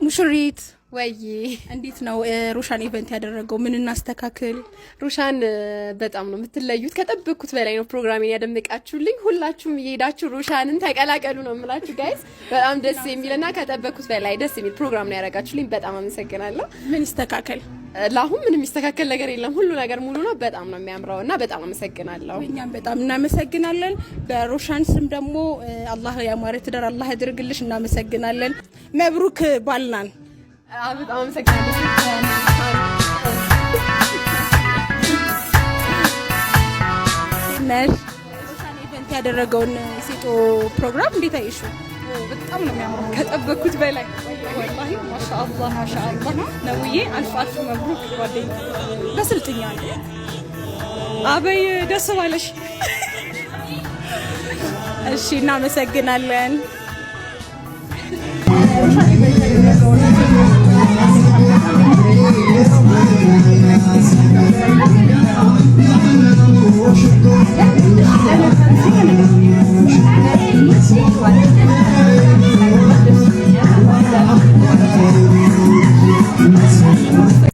ሙሽሪት ወይ እንዴት ነው ሩሻን ኢቨንት ያደረገው? ምን እናስተካክል? ሩሻን በጣም ነው የምትለዩት። ከጠበቅኩት በላይ ነው ፕሮግራሜን ያደመቃችሁልኝ። ሁላችሁም እየሄዳችሁ ሩሻንን ተቀላቀሉ ነው የምላችሁ ጋይስ። በጣም ደስ የሚልና ከጠበቅኩት በላይ ደስ የሚል ፕሮግራም ነው ያደረጋችሁልኝ። በጣም አመሰግናለሁ። ምን ይስተካከል? ለአሁን ምንም የሚስተካከል ነገር የለም። ሁሉ ነገር ሙሉ ነው። በጣም ነው የሚያምረው እና በጣም አመሰግናለሁ። እኛም በጣም እናመሰግናለን። በሩሻን ስም ደግሞ አላህ ያማረ ትዳር አላህ ያድርግልሽ። እናመሰግናለን። መብሩክ ባልናን በጣም አመሰግናለሁ። ሩሻን ኢቨንት ያደረገውን ሴቶ ፕሮግራም እንዴት አየሽው? በጣም ነው የሚያምረው ከጠበቅኩት በላይ ወላሂ ማሻአላህ ማሻአላህ ነውዬ አልፍ መብሩክ ጓደኛ በስልጥኛ አበይ ደስ ባለሽ። እሺ እናመሰግናለን።